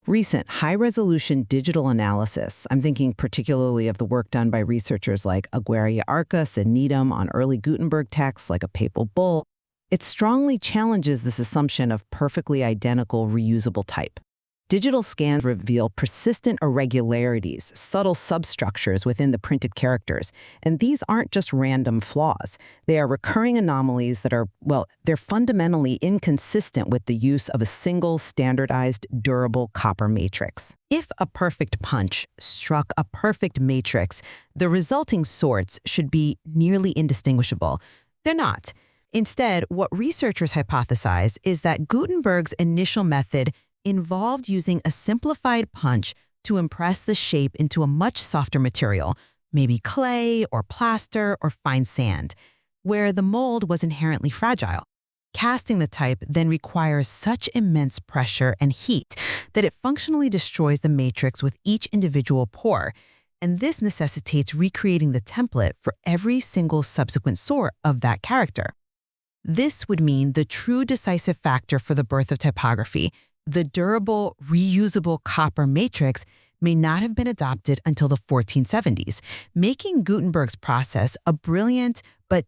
Recent high-resolution digital analysis, I'm thinking particularly of the work done by researchers like Aguirre Arcas and Needham on early Gutenberg texts like a papal bull, it strongly challenges this assumption of perfectly identical reusable type. Digital scans reveal persistent irregularities, subtle substructures within the printed characters, and these aren't just random flaws. They are recurring anomalies that are, they're fundamentally inconsistent with the use of a single standardized durable copper matrix. If a perfect punch struck a perfect matrix, the resulting sorts should be nearly indistinguishable. They're not. Instead, what researchers hypothesize is that Gutenberg's initial method involved using a simplified punch to impress the shape into a much softer material, maybe clay or plaster or fine sand, where the mold was inherently fragile. Casting the type then requires such immense pressure and heat that it functionally destroys the matrix with each individual pour, and this necessitates recreating the template for every single subsequent sort of that character. This would mean the true decisive factor for the birth of typography, the durable, reusable copper matrix, may not have been adopted until the 1470s, making Gutenberg's process a brilliant but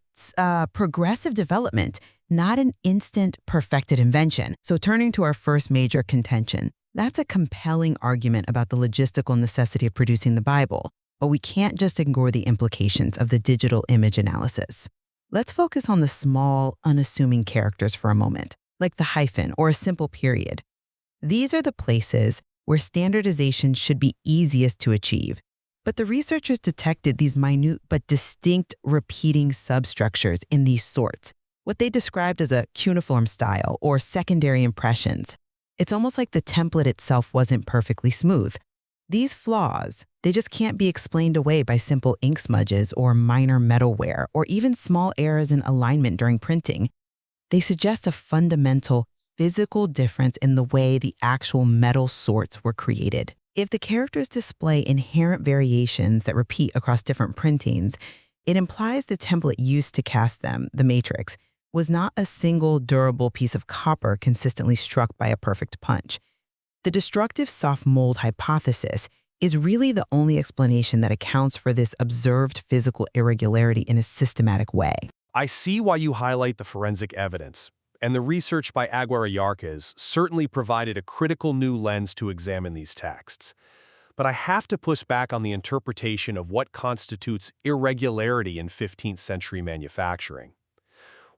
progressive development, not an instant perfected invention. So turning to our first major contention, that's a compelling argument about the logistical necessity of producing the Bible, but we can't just ignore the implications of the digital image analysis. Let's focus on the small, unassuming characters for a moment, like the hyphen or a simple period. These are the places where standardization should be easiest to achieve. But the researchers detected these minute but distinct repeating substructures in these sorts, what they described as a cuneiform style or secondary impressions. It's almost like the template itself wasn't perfectly smooth. These flaws, they just can't be explained away by simple ink smudges or minor metal wear or even small errors in alignment during printing. They suggest a fundamental physical difference in the way the actual metal sorts were created. If the characters display inherent variations that repeat across different printings, it implies the template used to cast them, the matrix, was not a single durable piece of copper consistently struck by a perfect punch. The destructive soft mold hypothesis is really the only explanation that accounts for this observed physical irregularity in a systematic way. I see why you highlight the forensic evidence, and the research by Aguirre Arcas certainly provided a critical new lens to examine these texts. But I have to push back on the interpretation of what constitutes irregularity in 15th century manufacturing.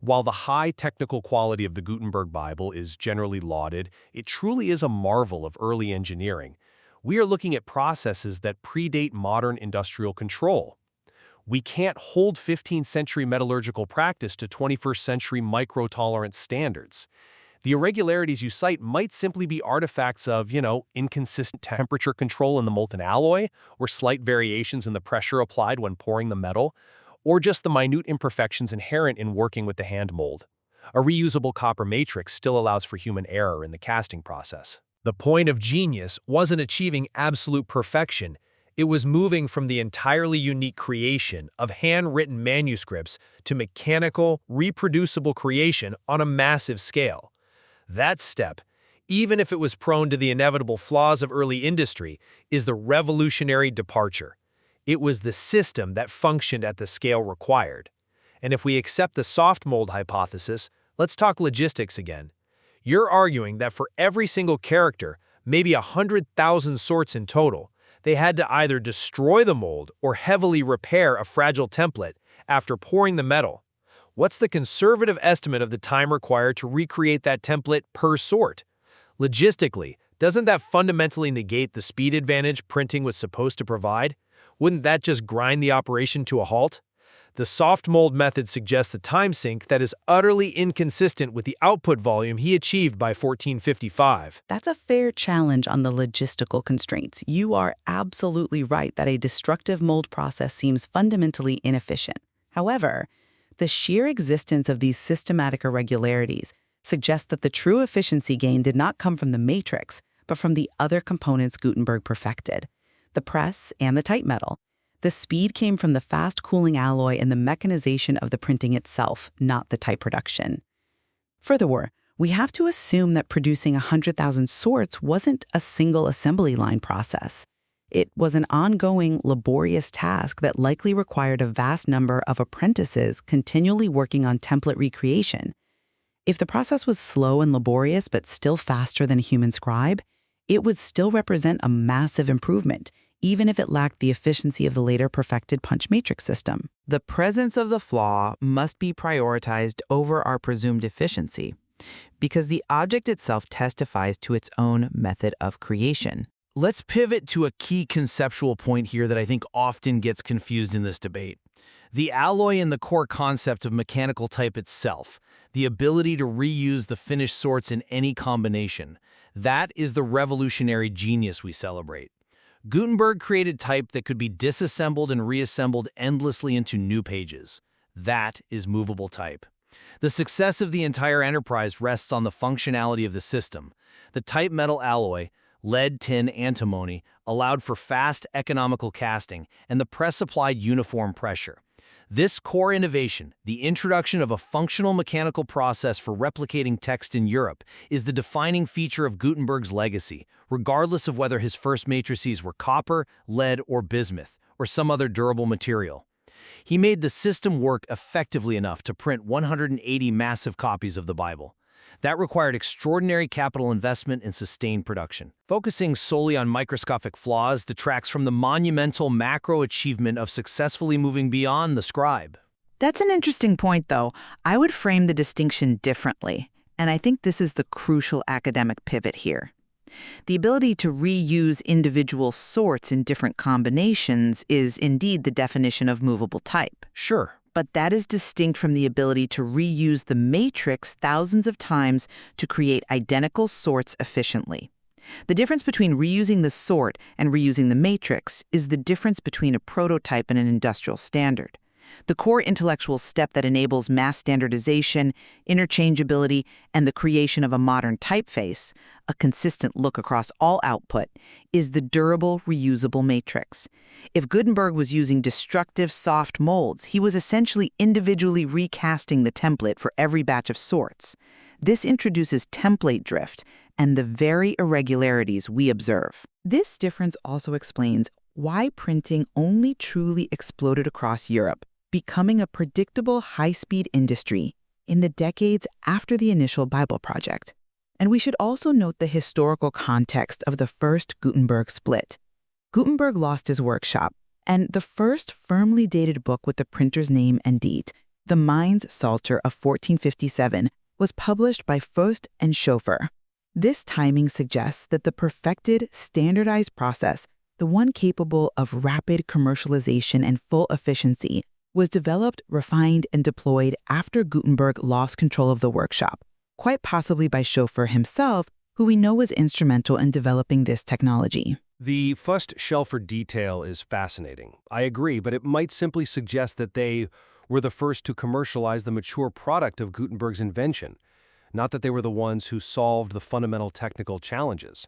While the high technical quality of the Gutenberg Bible is generally lauded, it truly is a marvel of early engineering. We are looking at processes that predate modern industrial control. We can't hold 15th century metallurgical practice to 21st century micro-tolerance standards. The irregularities you cite might simply be artifacts of, inconsistent temperature control in the molten alloy, or slight variations in the pressure applied when pouring the metal, or just the minute imperfections inherent in working with the hand mold. A reusable copper matrix still allows for human error in the casting process. The point of genius wasn't achieving absolute perfection. It was moving from the entirely unique creation of handwritten manuscripts to mechanical, reproducible creation on a massive scale. That step, even if it was prone to the inevitable flaws of early industry, is the revolutionary departure. It was the system that functioned at the scale required. And if we accept the soft mold hypothesis, let's talk logistics again. You're arguing that for every single character, maybe 100,000 sorts in total, they had to either destroy the mold or heavily repair a fragile template after pouring the metal. What's the conservative estimate of the time required to recreate that template per sort? Logistically, doesn't that fundamentally negate the speed advantage printing was supposed to provide? Wouldn't that just grind the operation to a halt? The soft mold method suggests a time sink that is utterly inconsistent with the output volume he achieved by 1455. That's a fair challenge on the logistical constraints. You are absolutely right that a destructive mold process seems fundamentally inefficient. However, the sheer existence of these systematic irregularities suggests that the true efficiency gain did not come from the matrix, but from the other components Gutenberg perfected: the press and the type metal. The speed came from the fast-cooling alloy and the mechanization of the printing itself, not the type production. Furthermore, we have to assume that producing 100,000 sorts wasn't a single assembly line process. It was an ongoing, laborious task that likely required a vast number of apprentices continually working on template recreation. If the process was slow and laborious but still faster than a human scribe, it would still represent a massive improvement, even if it lacked the efficiency of the later perfected punch matrix system. The presence of the flaw must be prioritized over our presumed efficiency, because the object itself testifies to its own method of creation. Let's pivot to a key conceptual point here that I think often gets confused in this debate. The alloy and the core concept of mechanical type itself, the ability to reuse the finished sorts in any combination. That is the revolutionary genius we celebrate. Gutenberg created type that could be disassembled and reassembled endlessly into new pages. That is movable type. The success of the entire enterprise rests on the functionality of the system. The type metal alloy, lead, tin, antimony, allowed for fast, economical casting, and the press applied uniform pressure. This core innovation, the introduction of a functional mechanical process for replicating text in Europe, is the defining feature of Gutenberg's legacy, regardless of whether his first matrices were copper, lead, or bismuth, or some other durable material. He made the system work effectively enough to print 180 massive copies of the Bible. That required extraordinary capital investment and sustained production. Focusing solely on microscopic flaws detracts from the monumental macro achievement of successfully moving beyond the scribe. That's an interesting point, though. I would frame the distinction differently, and I think this is the crucial academic pivot here. The ability to reuse individual sorts in different combinations is indeed the definition of movable type. Sure. But that is distinct from the ability to reuse the matrix thousands of times to create identical sorts efficiently. The difference between reusing the sort and reusing the matrix is the difference between a prototype and an industrial standard. The core intellectual step that enables mass standardization, interchangeability, and the creation of a modern typeface, a consistent look across all output, is the durable, reusable matrix. If Gutenberg was using destructive soft molds, he was essentially individually recasting the template for every batch of sorts. This introduces template drift and the very irregularities we observe. This difference also explains why printing only truly exploded across Europe, becoming a predictable high-speed industry in the decades after the initial Bible project. And we should also note the historical context of the first Gutenberg split. Gutenberg lost his workshop, and the first firmly dated book with the printer's name and date, the Mainz Psalter of 1457, was published by Faust and Schoeffer. This timing suggests that the perfected, standardized process, the one capable of rapid commercialization and full efficiency, was developed, refined, and deployed after Gutenberg lost control of the workshop, quite possibly by Schoeffer himself, who we know was instrumental in developing this technology. The Faust-Schoeffer detail is fascinating. I agree, but it might simply suggest that they were the first to commercialize the mature product of Gutenberg's invention, not that they were the ones who solved the fundamental technical challenges.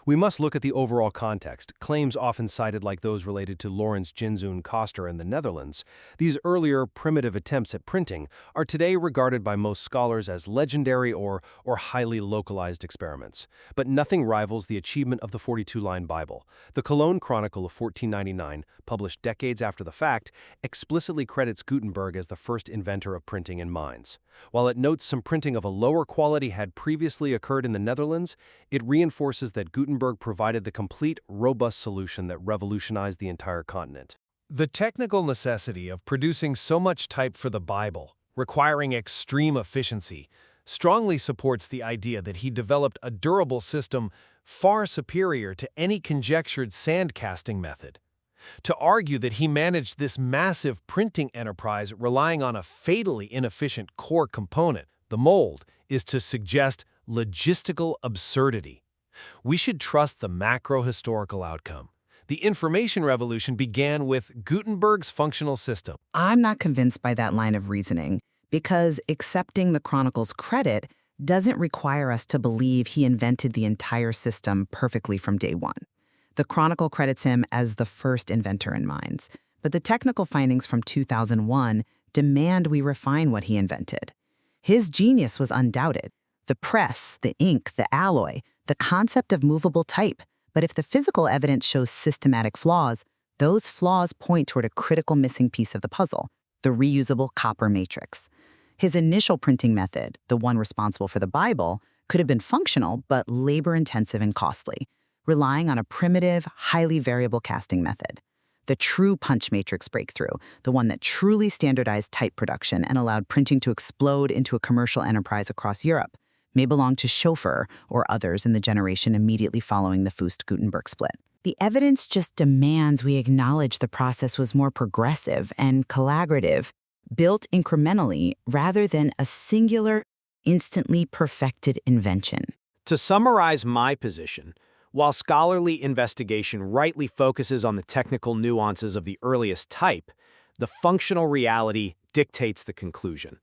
We must look at the overall context. Claims often cited like those related to Lawrence Ginzoon Coster in the Netherlands, these earlier primitive attempts at printing are today regarded by most scholars as legendary or highly localized experiments. But nothing rivals the achievement of the 42-line Bible. The Cologne Chronicle of 1499, published decades after the fact, explicitly credits Gutenberg as the first inventor of printing in mines. While it notes some printing of a lower quality had previously occurred in the Netherlands, it reinforces that Gutenberg provided the complete, robust solution that revolutionized the entire continent. The technical necessity of producing so much type for the Bible, requiring extreme efficiency, strongly supports the idea that he developed a durable system far superior to any conjectured sand-casting method. To argue that he managed this massive printing enterprise relying on a fatally inefficient core component, the mold, is to suggest logistical absurdity. We should trust the macro-historical outcome. The information revolution began with Gutenberg's functional system. I'm not convinced by that line of reasoning, because accepting the Chronicle's credit doesn't require us to believe he invented the entire system perfectly from day one. The Chronicle credits him as the first inventor in mines, but the technical findings from 2001 demand we refine what he invented. His genius was undoubted. The press, the ink, the alloy, the concept of movable type. But if the physical evidence shows systematic flaws, those flaws point toward a critical missing piece of the puzzle, the reusable copper matrix. His initial printing method, the one responsible for the Bible, could have been functional but labor-intensive and costly, relying on a primitive, highly variable casting method. The true punch matrix breakthrough, the one that truly standardized type production and allowed printing to explode into a commercial enterprise across Europe, may belong to Schoeffer or others in the generation immediately following the Fust-Gutenberg split. The evidence just demands we acknowledge the process was more progressive and collaborative, built incrementally rather than a singular, instantly perfected invention. To summarize my position, while scholarly investigation rightly focuses on the technical nuances of the earliest type, the functional reality dictates the conclusion.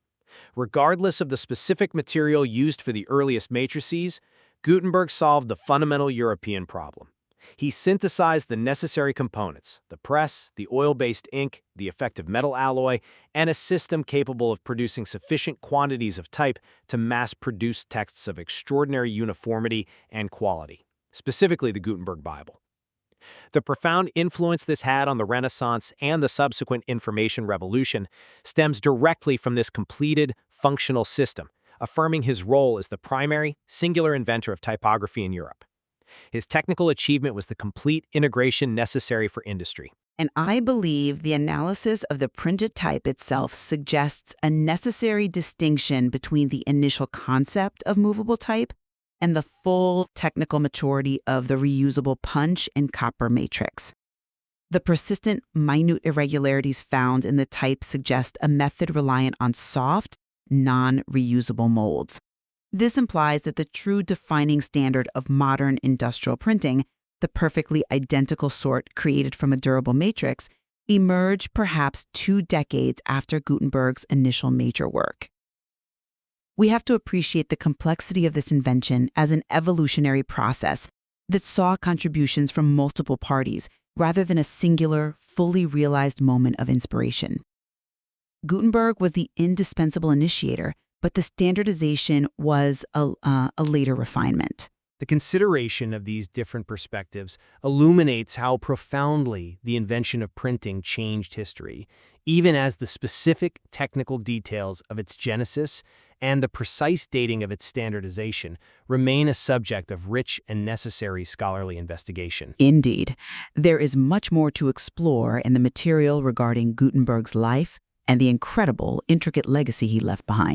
Regardless of the specific material used for the earliest matrices, Gutenberg solved the fundamental European problem. He synthesized the necessary components, the press, the oil-based ink, the effective metal alloy, and a system capable of producing sufficient quantities of type to mass-produce texts of extraordinary uniformity and quality, specifically the Gutenberg Bible. The profound influence this had on the Renaissance and the subsequent information revolution stems directly from this completed, functional system, affirming his role as the primary, singular inventor of typography in Europe. His technical achievement was the complete integration necessary for industry. And I believe the analysis of the printed type itself suggests a necessary distinction between the initial concept of movable type and the full technical maturity of the reusable punch and copper matrix. The persistent, minute irregularities found in the type suggest a method reliant on soft, non-reusable molds. This implies that the true defining standard of modern industrial printing, the perfectly identical sort created from a durable matrix, emerged perhaps 2 decades after Gutenberg's initial major work. We have to appreciate the complexity of this invention as an evolutionary process that saw contributions from multiple parties rather than a singular, fully realized moment of inspiration. Gutenberg was the indispensable initiator, but the standardization was a later refinement. The consideration of these different perspectives illuminates how profoundly the invention of printing changed history, even as the specific technical details of its genesis and the precise dating of its standardization remain a subject of rich and necessary scholarly investigation. Indeed, there is much more to explore in the material regarding Gutenberg's life and the incredible, intricate legacy he left behind.